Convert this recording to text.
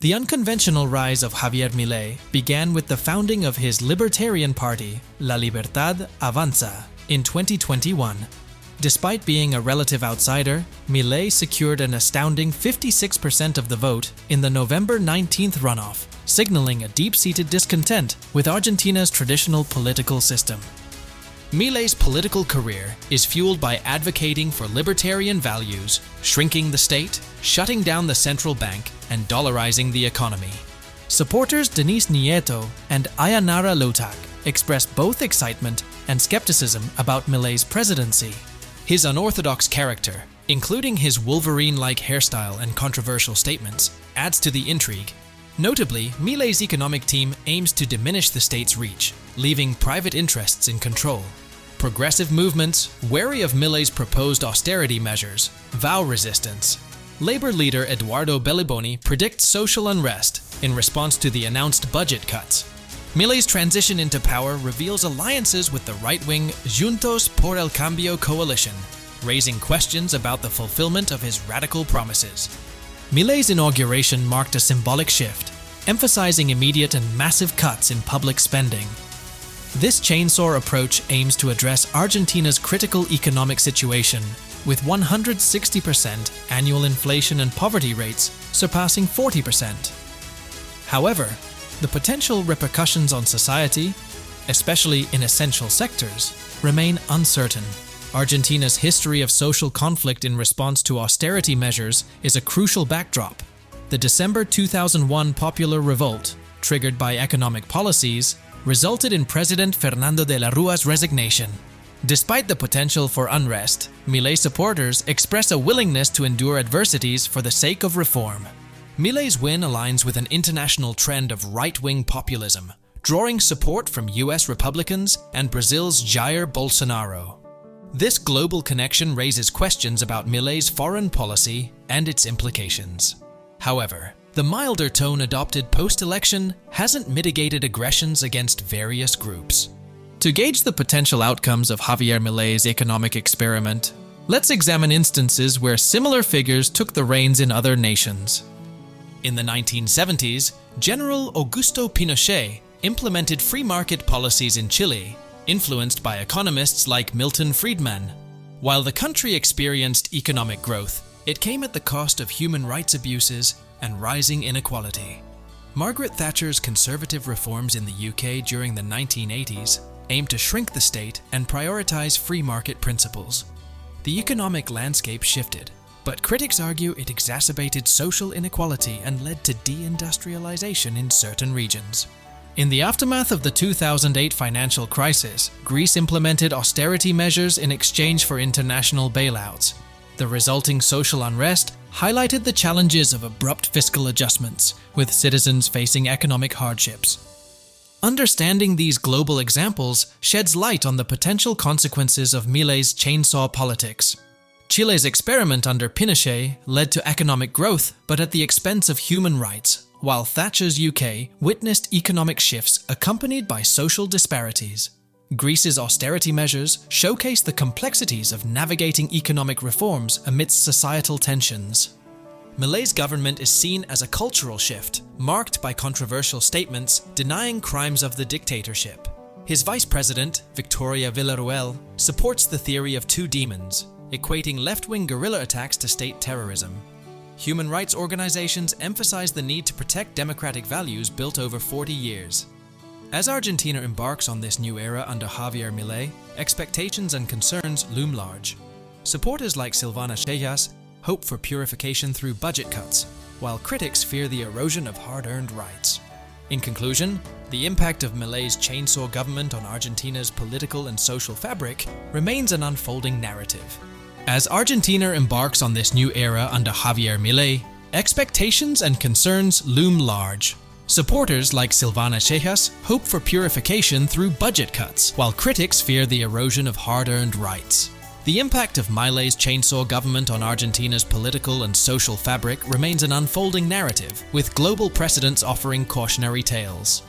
The unconventional rise of Javier Milei began with the founding of his libertarian party, La Libertad Avanza, in 2021. Despite being a relative outsider, Milei secured an astounding 56% of the vote in the November 19th runoff, signaling a deep-seated discontent with Argentina's traditional political system. Milei's political career is fueled by advocating for libertarian values, shrinking the state, shutting down the central bank, and dollarizing the economy. Supporters Denise Nieto and Ayanara Lotak express both excitement and skepticism about Milei's presidency. His unorthodox character, including his Wolverine-like hairstyle and controversial statements, adds to the intrigue. Notably, Milei's economic team aims to diminish the state's reach, leaving private interests in control. Progressive movements, wary of Milei's proposed austerity measures, vow resistance. Labor leader Eduardo Belliboni predicts social unrest in response to the announced budget cuts. Milei's transition into power reveals alliances with the right-wing Juntos por el Cambio coalition, raising questions about the fulfillment of his radical promises. Milei's inauguration marked a symbolic shift, emphasizing immediate and massive cuts in public spending. This chainsaw approach aims to address Argentina's critical economic situation, with 160% annual inflation and poverty rates surpassing 40%. However, the potential repercussions on society, especially in essential sectors, remain uncertain. Argentina's history of social conflict in response to austerity measures is a crucial backdrop. The December 2001 popular revolt, triggered by economic policies, resulted in President Fernando de la Rua's resignation. Despite the potential for unrest, Milei supporters express a willingness to endure adversities for the sake of reform. Milei's win aligns with an international trend of right-wing populism, drawing support from US Republicans and Brazil's Jair Bolsonaro. This global connection raises questions about Milei's foreign policy and its implications. However, the milder tone adopted post-election hasn't mitigated aggressions against various groups. To gauge the potential outcomes of Javier Milei's economic experiment, let's examine instances where similar figures took the reins in other nations. In the 1970s, General Augusto Pinochet implemented free market policies in Chile, influenced by economists like Milton Friedman. While the country experienced economic growth, it came at the cost of human rights abuses and rising inequality. Margaret Thatcher's conservative reforms in the UK during the 1980s aimed to shrink the state and prioritize free market principles. The economic landscape shifted, but critics argue it exacerbated social inequality and led to deindustrialization in certain regions. In the aftermath of the 2008 financial crisis, Greece implemented austerity measures in exchange for international bailouts. The resulting social unrest highlighted the challenges of abrupt fiscal adjustments, with citizens facing economic hardships. Understanding these global examples sheds light on the potential consequences of Milei's chainsaw politics. Chile's experiment under Pinochet led to economic growth, but at the expense of human rights, while Thatcher's UK witnessed economic shifts accompanied by social disparities. Greece's austerity measures showcase the complexities of navigating economic reforms amidst societal tensions. Milei's government is seen as a cultural shift, marked by controversial statements denying crimes of the dictatorship. His vice president, Victoria Villarruel, supports the theory of two demons, equating left-wing guerrilla attacks to state terrorism. Human rights organizations emphasize the need to protect democratic values built over 40 years. As Argentina embarks on this new era under Javier Milei, expectations and concerns loom large. Supporters like Silvana Cejas hope for purification through budget cuts, while critics fear the erosion of hard-earned rights. In conclusion, the impact of Milei's chainsaw government on Argentina's political and social fabric remains an unfolding narrative. As Argentina embarks on this new era under Javier Milei, expectations and concerns loom large. Supporters like Silvana Cejas hope for purification through budget cuts, while critics fear the erosion of hard-earned rights. The impact of Milei's chainsaw government on Argentina's political and social fabric remains an unfolding narrative, with global precedents offering cautionary tales.